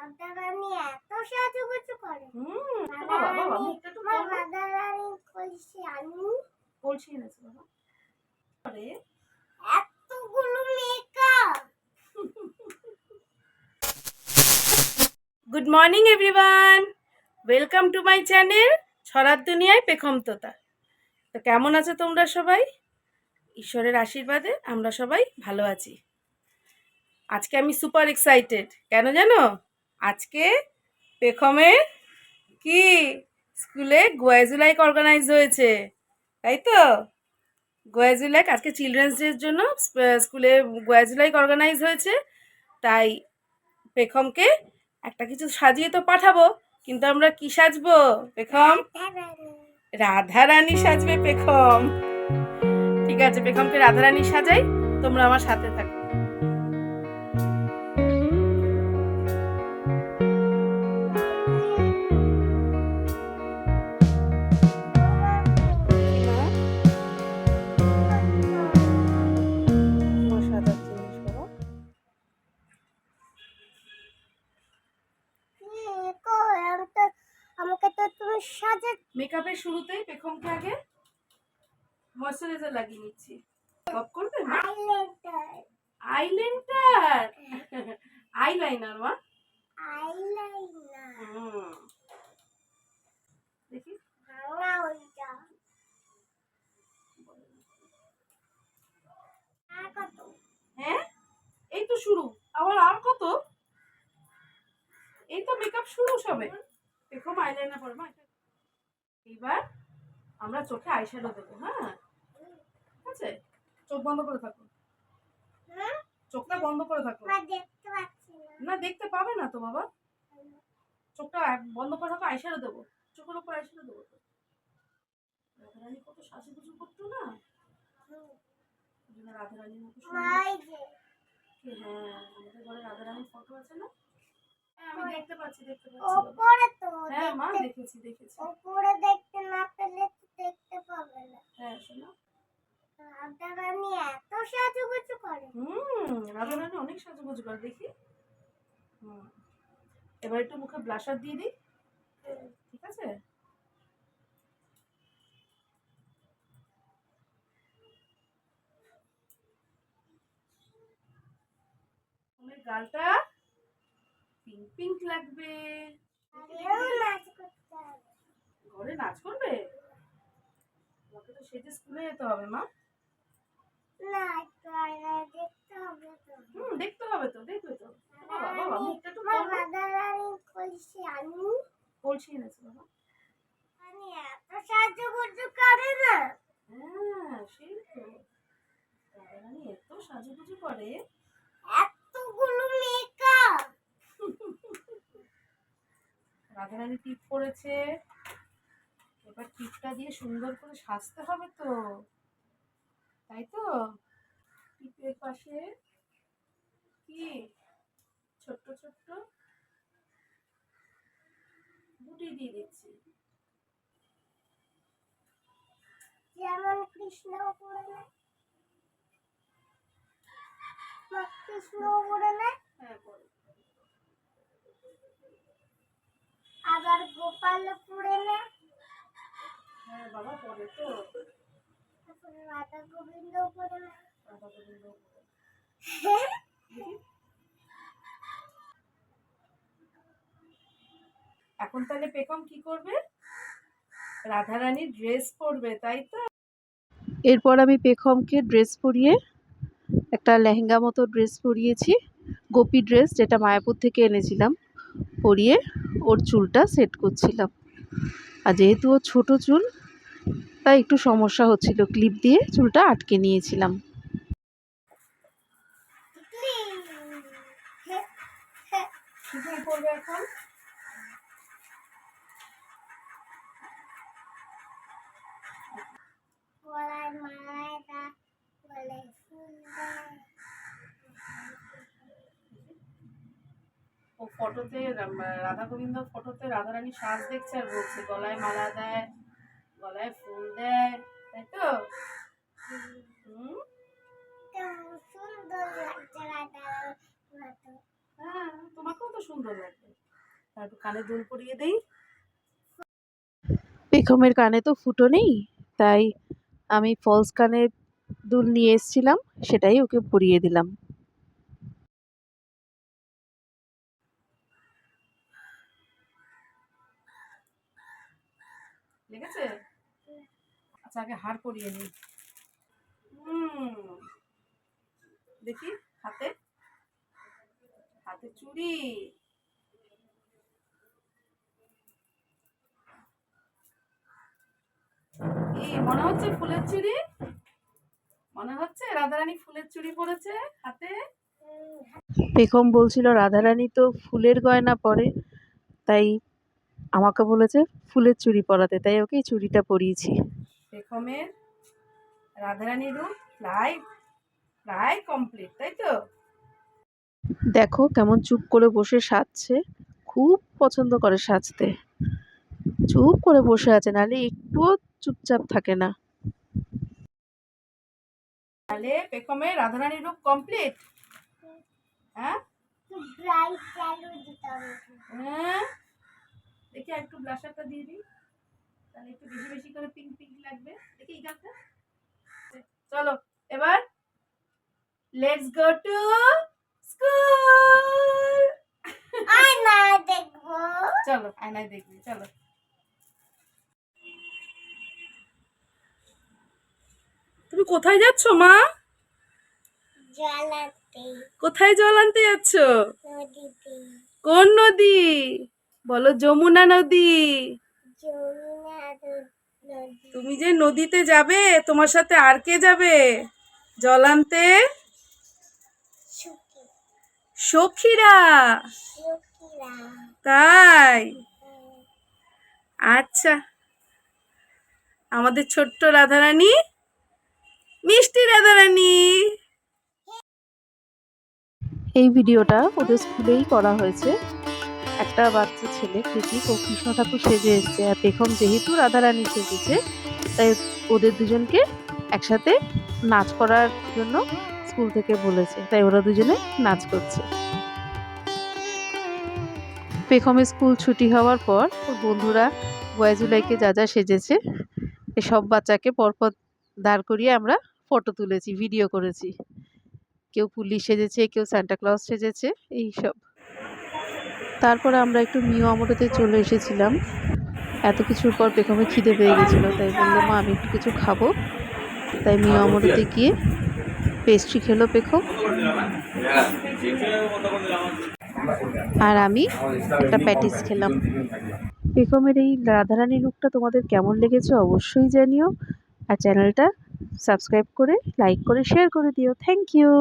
রাধারানী এত সাজুগুজু করে। বাবা বাবা মুখটা একটু বন্ধ। রাধারানী কলসি আনু কলসি এনেছে বাবা। আরে এতগুলো makeup. Good morning everyone, welcome to my channel ছড়ার দুনিয়ায় পেখম তোতা। তো কেমন আছো তোমরা সবাই? ঈশ্বরের আশীর্বাদে আমরা সবাই ভালো আছি। আজকে আমি সুপার এক্সাইটেড। কেন জানো? আজকে পেখমের কি স্কুলে গোয়াজুলাইক অর্গানাইজ হয়েছে, তাই তো? গোয়াজুলাইক আজকে চিলড্রেন্স ডের জন্য স্কুলে গোয়াজুলাইক অর্গানাইজ হয়েছে। তাই পেখমকে একটা কিছু সাজিয়ে তো পাঠাবো, কিন্তু আমরা কি সাজবো পেখম? রাধারানী সাজবে পেখম। ঠিক আছে, পেখমকে রাধারানী সাজাই, তোমরা আমার সাথে থাকো। আমাকে তো তুমি সাজা। মেকআপের শুরুতেই পেখমকে আগে ময়শ্চারাইজার লাগিয়ে নিচ্ছি। গপ করবে মা? আইলাইনার আইলাইনার মা, আইলাইনার দেখি। ভাঙা ওইটা আর কত? হ্যাঁ, এই তো শুরু। আবার আর কত? এই তো মেকআপ শুরু সবে। পেখম আইলাইনার পরে মা। এইবার আমরা চোখে আইশ্যাডো দেবো। হ্যাঁ, ঠিক আছে, চোখ বন্ধ করে থাকো। চোখটা বন্ধ করে থাকো। দেখতে পাচ্ছি না, দেখতে পাবে না তো বাবা। চোখটা বন্ধ করে থাকো, আইশ্যাডো দেবো। চোখের উপর আইশ্যাডো দেবো তো। রাধারানী কত সাজুগুজু করতো না, রাধারানীর মতো সুন্দর। হ্যাঁ, আমাদের ঘরে রাধারানীর ফটো আছে না? আমি দেখতে পাচ্ছি উপরে তো। হ্যাঁ মা, দেখেছি। উপরে দেখতে না পেলে তো দেখতে পাবে না। হ্যাঁ শোনো, রাধারানী এত সাজুগুজু করে। রাধারানী অনেক সাজুগুজু করে, দেখি। এবার একটু মুখে ব্লাশার দিয়ে দিই, ঠিক আছে? তোমার গালটা পিঙ্ক পিঙ্ক লাগবে। নাচ করতে হবে। ঘরে নাচ করবে? তোমাকে তো সেজে স্কুলে যেতে হবে মা। না, একটু আয়নায় দেখতে হবে তো। দেখতে হবে তো, দেখবে তো। বাবা বাবা মুখটা একটু বন্ধ। রাধারানী কলসি আনু কলসি এনেছে বাবা। আমি এত সাজুগুজু করে না। হ্যাঁ সেই তো, রাধারানী এত সাজুগুজু করে। এতগুলো মেকআপ। রাধারানী টিপ পরেছে, এবার টিপটা দিয়ে সুন্দর করে সাজতে হবে তো, তাই তো? টিপের পাশে কি ছোট্ট ছোট্ট বুটি দিয়ে দিচ্ছি। যেমন কৃষ্ণ করে না, কৃষ্ণ করে না, হ্যাঁ পরে। আবার গোপাল করে না, হ্যাঁ বাবা পরে তো। তারপরে রাধা গোবিন্দ করে না। রাধা গোবিন্দ পরে। এখন তাহলে পেখম কি করবে? রাধারানী ড্রেস পরবে, তাই তো? এরপর আমি পেখমকে ড্রেস পরিয়ে একটা লেহেঙ্গা মতো ড্রেস পরিয়েছি, গোপী ড্রেস, যেটা মায়াপুর থেকে এনেছিলাম, পরিয়ে ওর চুলটা সেট করছিলাম। আর যেহেতু ওর ছোটো চুল, তাই একটু সমস্যা হচ্ছিল, ক্লিপ দিয়ে চুলটা আটকে নিয়েছিলাম। কি করবে এখন? গলায় মালায় দা, গলায় ফুল দেয়। ও ফটোতে রাধা গোবিন্দ ফটোতে রাধারানী সাজ দেখছে আর বলছে গলায় মালা দেয়, গলায় ফুল দেয়, তাই তো? সুন্দর লাগছে রাধারানী। হ্যাঁ, তোমাকেও তো সুন্দর লাগবে। তারপর কানে দুল পরিয়ে দিই। পেখমের কানে তো ফুটো নেই, তাই আমি ফলস কানের দুল নিয়ে এসেছিলাম, সেটাই ওকে পরিয়ে দিলাম। লেগেছে? আচ্ছা আগে হার পরিয়ে নিই। দেখি হাতে, হাতে চুড়ি। এই মনে হচ্ছে ফুলের চুড়ি, মনে হচ্ছে রাধারানী ফুলের চুড়ি পরেছে হাতে। পেখম বলছিল রাধারানী তো ফুলের গয়না পরে, তাই আমাকে বলেছে ফুলের চুড়ি পরাতে, তাই ওকে এই চুড়িটা পরিয়েছি। পেখমের রাধারানী রূপ প্রায় প্রায় কমপ্লিট, তাই তো? দেখো কেমন চুপ করে বসে সাজছে, খুব পছন্দ করে সাজতে, চুপ করে বসে আছে, নাহলে একটুও চুপচাপ থাকে না। তাহলে পেখমের রাধারানী রূপ কমপ্লিট। হ্যাঁ ব্রাইট চালু দিতে হবে। হ্যাঁ, দেখি আর একটু ব্লাশারটা দিয়ে দিই, তাহলে একটু বেশি বেশি করে পিঙ্ক পিঙ্ক লাগবে। দেখি এই গাছটা। চলো এবার লেটস গো টু স্কুল। আয়না দেখবো। চলো আয়নায় দেখবি, চলো। তুমি কোথায় যাচ্ছ মা? জ্বালাতে কোথায় জল আনতে যাচ্ছ? নদীতে। কোন নদী? বলো যমুনা নদী। যমুনা নদী। তুমি যে নদীতে যাবে, তোমার সাথে আর কে যাবে জল আনতে? সুখী সখীরা। সুখীরা। তাই? আচ্ছা, আমাদের ছোট্ট রাধারানী, মিষ্টি রাধারানী। এই ভিডিওটা ওদের স্কুলেই করা হয়েছে। একটা বাচ্চা ছেলে কৃতিক, ও কৃষ্ণ ঠাকুর সেজে এসছে, আর পেখম যেহেতু রাধারানী সেজেছে, তাই ওদের দুজনকে একসাথে নাচ করার জন্য স্কুল থেকে বলেছে, তাই ওরা দুজনে নাচ করছে। পেখমের স্কুল ছুটি হওয়ার পর ওর বন্ধুরা বয়েজুলাইকে যা যা সেজেছে, সব বাচ্চাকে পরপর দাঁড় করিয়ে আমরা ফটো তুলেছি, ভিডিও করেছি। কেউ পুলিশ সেজেছে, কেউ সান্টা ক্লজ সেজেছে, এইসব। তারপরে আমরা একটু মিও আমোটোতে চলে এসেছিলাম। এত কিছুর পর পেখমে খিদে পেয়ে গেছিলো, তাই বললো মা আমি একটু কিছু খাবো, তাই মিও আমোটোতে গিয়ে পেস্ট্রি খেলো পেখম, আর আমি একটা প্যাটিস খেলাম। পেখমের এই রাধারানী লুকটা তোমাদের কেমন লেগেছে অবশ্যই জানিও, আর চ্যানেলটা সাবস্ক্রাইব করে লাইক করে শেয়ার করে দিও। Thank you.